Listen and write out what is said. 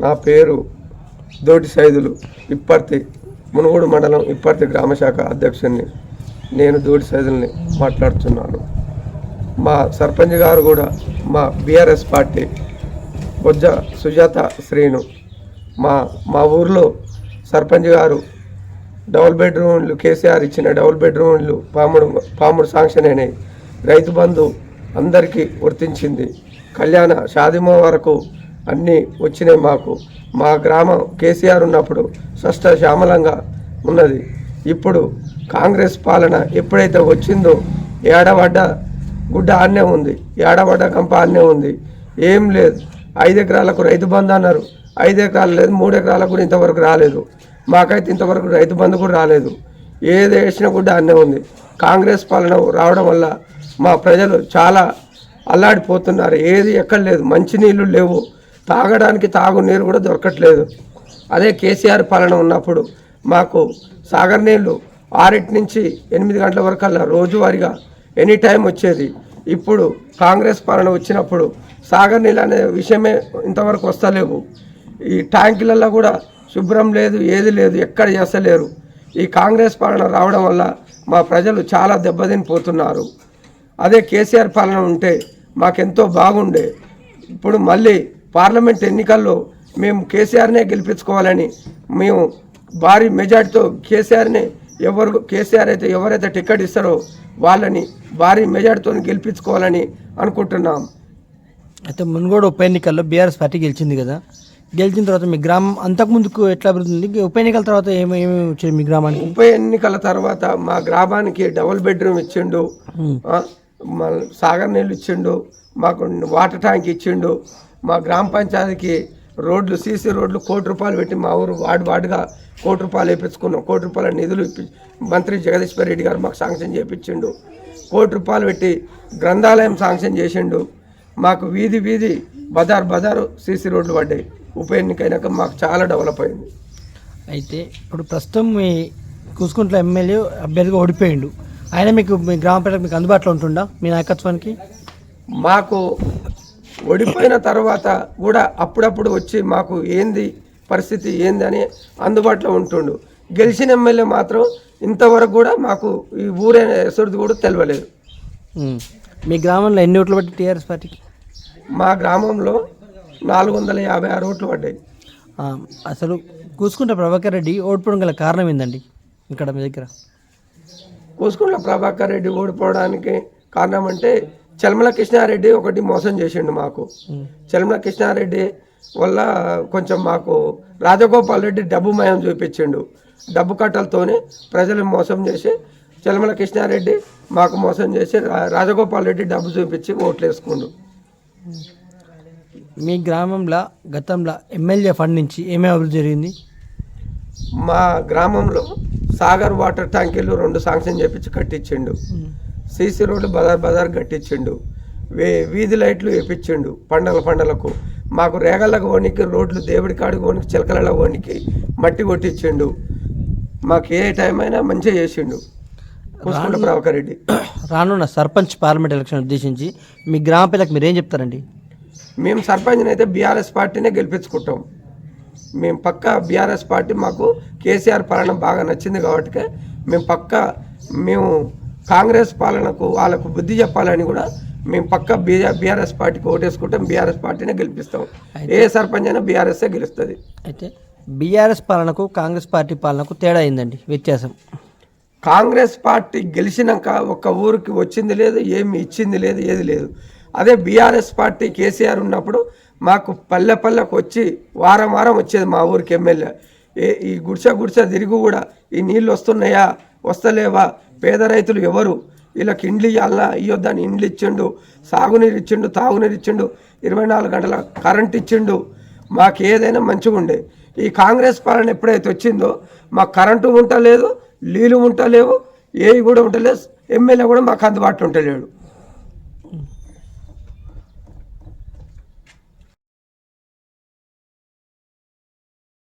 నా పేరు దోటి సైదులు, ఇప్పర్తి మునుగోడు మండలం ఇప్పర్తి గ్రామశాఖ అధ్యక్షుడిని. నేను దోటి సైదుల్ని మాట్లాడుతున్నాను. మా సర్పంచ్ గారు కూడా మా బీఆర్ఎస్ పార్టీ బొజ్జ సుజాత శ్రీను. మా ఊర్లో సర్పంచ్ గారు డబుల్ బెడ్రూమ్లు, కేసీఆర్ ఇచ్చిన డబుల్ బెడ్రూమ్లు పాముడు శాంక్షన్ అయినాయి. రైతు బంధు అందరికీ వర్తించింది. కళ్యాణ షాదిమో వరకు అన్నీ వచ్చినాయి. మా గ్రామం కేసీఆర్ ఉన్నప్పుడు శ్యామలంగా ఉన్నది. ఇప్పుడు కాంగ్రెస్ పాలన ఎప్పుడైతే వచ్చిందో ఏడబడ్డ గుడ్డ ఆన్నే ఉంది, ఏడబడ్డ కంప ఆన్నే ఉంది. ఏం లేదు. 5 ఎకరాలకు రైతు బంధు అన్నారు. 5 ఎకరాలు లేదు, 3 ఎకరాలకు కూడా ఇంతవరకు రాలేదు. మాకైతే ఇంతవరకు రైతు బంధు కూడా రాలేదు. ఏది వేసిన గుడ్డ అన్నే ఉంది. కాంగ్రెస్ పాలన రావడం వల్ల మా ప్రజలు చాలా అల్లాడిపోతున్నారు. ఏది ఎక్కడ లేదు, మంచినీళ్ళు లేవు, తాగడానికి తాగునీరు కూడా దొరకట్లేదు. అదే కేసీఆర్ పాలన ఉన్నప్పుడు మాకు సాగర్ నీళ్ళు 6 నుంచి 8 గంటల వరకు అలా రోజువారీగా ఎనీ టైం వచ్చేది. ఇప్పుడు కాంగ్రెస్ పాలన వచ్చినప్పుడు సాగర్ నీళ్ళు అనే విషయమే ఇంతవరకు వస్తలేవు. ఈ ట్యాంకులలో కూడా శుభ్రం లేదు, ఏది లేదు, ఎక్కడ చేస్తలేరు. ఈ కాంగ్రెస్ పాలన రావడం వల్ల మా ప్రజలు చాలా దెబ్బతినిపోతున్నారు. అదే కేసీఆర్ పాలన ఉంటే మాకెంతో బాగుండే. ఇప్పుడు మళ్ళీ పార్లమెంట్ ఎన్నికల్లో మేము కేసీఆర్నే గెలిపించుకోవాలని, మేము భారీ మెజార్టీతో కేసీఆర్ అయితే ఎవరైతే టికెట్ ఇస్తారో వాళ్ళని భారీ మెజార్టీతో గెలిపించుకోవాలని అనుకుంటున్నాం. అయితే మునుగోడు ఉప ఎన్నికల్లో బీఆర్ఎస్ పార్టీ గెలిచింది కదా, గెలిచిన తర్వాత మీ గ్రామం అంతకుముందుకు ఎట్లా అభివృద్ధి? ఉప ఎన్నికల తర్వాత ఏమేమి వచ్చాయి మీ గ్రామానికి? ఉప ఎన్నికల తర్వాత మా గ్రామానికి డబుల్ బెడ్రూమ్ ఇచ్చిండు, సాగర్ నీళ్ళు ఇచ్చిండు, మాకు వాటర్ ట్యాంక్ ఇచ్చిండు. మా గ్రామ పంచాయతీకి రోడ్లు, సీసీ రోడ్లు 1 కోటి రూపాయలు పెట్టి మా ఊరు వార్డుగా 1 కోటి రూపాయలు వేయించుకున్నాం. 1 కోటి రూపాయల నిధులు మంత్రి జగదీశ్వర్ రెడ్డి గారు మాకు శాంక్షన్ చేయించిండు. 1 కోటి రూపాయలు పెట్టి గ్రంథాలయం శాంక్షన్ చేసిండు. మాకు వీధి బజారు సీసీ రోడ్లు పడ్డాయి. ఉప ఎన్నికైనాక మాకు చాలా డెవలప్ అయింది. అయితే ఇప్పుడు ప్రస్తుతం మీ కూసుకుంట్ల ఎమ్మెల్యే అభ్యర్థిగా ఓడిపోయిండు. ఆయన మీకు మీ గ్రామ ప్రజలకు మీకు అందుబాటులో ఉంటుందా మీ నాయకత్వానికి? మాకు ఓడిపోయిన తర్వాత కూడా అప్పుడప్పుడు వచ్చి మాకు ఏంది పరిస్థితి ఏంది అని అందుబాటులో ఉంటుండు. గెలిచిన ఎమ్మెల్యే మాత్రం ఇంతవరకు కూడా మాకు ఈ ఊరే ఎసురుది కూడా తెలియలేదు. మీ గ్రామంలో ఎన్ని ఓట్లు పట్టి టీఆర్ఎస్ పార్టీకి? మా గ్రామంలో 456 ఓట్లు పడ్డాయి. అసలు కూసుకుంట్ల ప్రభాకర్ రెడ్డి ఓడిపోవడం గల కారణం ఏందండి ఇక్కడ మీ దగ్గర? కూసుకుంట్ల ప్రభాకర్ రెడ్డి ఓడిపోవడానికి కారణం అంటే చల్మల కృష్ణారెడ్డి ఒకటి మోసం చేసిండు మాకు. చల్మల కృష్ణారెడ్డి వల్ల కొంచెం మాకు రాజగోపాల్ రెడ్డి డబ్బు మయం చూపించిండు. డబ్బు కట్టలతోనే ప్రజలు మోసం చేసి చల్మల కృష్ణారెడ్డి మాకు మోసం చేసి రాజగోపాల్ రెడ్డి డబ్బు చూపించి ఓట్లు వేసుకుండు. మీ గ్రామంలో గతంలో ఎమ్మెల్యే ఫండ్ నుంచి ఏమేమి అభివృద్ధి జరిగింది? మా గ్రామంలో సాగర్ వాటర్ ట్యాంకీలు 2 శాంక్షన్ చేపించి కట్టించిండు. సీసీ రోడ్లు బజార్ కట్టించిండు. వీధి లైట్లు వేపించిండు. పండలకు మాకు రేగళ్ళకు పోనీకి రోడ్లు, దేవుడి కాడికి పోనీకి, చిలకలలో పోనీకి మట్టి కొట్టించిండు. మాకు ఏ టైం అయినా మంచిగా చేసిండు కూసుకుంట్ల ప్రభాకర్ రెడ్డి. రానున్న సర్పంచ్ పార్లమెంట్ ఎలక్షన్ ఉద్దేశించి మీ గ్రామ పిల్లలకు మీరేం చెప్తారండి? మేము సర్పంచ్ని అయితే బీఆర్ఎస్ పార్టీనే గెలిపించుకుంటాం. మేము పక్కా బీఆర్ఎస్ పార్టీ, మాకు కేసీఆర్ పాలన బాగా నచ్చింది కాబట్టి మేము కాంగ్రెస్ పాలనకు వాళ్ళకు బుద్ధి చెప్పాలని కూడా మేము పక్కా బీఆర్ఎస్ పార్టీకి ఓటేసుకుంటాం. బీఆర్ఎస్ పార్టీనే గెలిపిస్తాం. ఏ సర్పంచ్ అయినా బీఆర్ఎస్ఏ గెలుస్తుంది. అయితే బీఆర్ఎస్ పాలనకు కాంగ్రెస్ పార్టీ పాలనకు తేడా అయిందండి, వ్యత్యాసం? కాంగ్రెస్ పార్టీ గెలిచినాక ఒక్క ఊరికి వచ్చింది లేదు, ఏమి ఇచ్చింది లేదు, ఏది లేదు. అదే బీఆర్ఎస్ పార్టీ కేసీఆర్ ఉన్నప్పుడు మాకు పల్లెకు వచ్చి వారం వచ్చేది మా ఊరికి ఎమ్మెల్యే. ఈ గుడిసె తిరిగి కూడా ఈ నీళ్ళు వస్తున్నాయా, వస్తలేవా, పేద రైతులు ఎవరు, వీళ్ళకి ఇండ్లు ఇవ్వాలన్నా ఇవ్వద్దని ఇండ్లు ఇచ్చిండు, సాగునీరు ఇచ్చిండు, తాగునీరు ఇచ్చిండు, 24 గంటల కరెంట్ ఇచ్చిండు. మాకు ఏదైనా మంచిగా ఉండే. ఈ కాంగ్రెస్ పాలన ఎప్పుడైతే వచ్చిందో మాకు కరెంటు ఉంటలేదు, నీళ్ళు ఉంటలేవు, ఏవి కూడా ఉంటలేదు, ఎమ్మెల్యే కూడా మాకు అందుబాటులో ఉంటలేడు.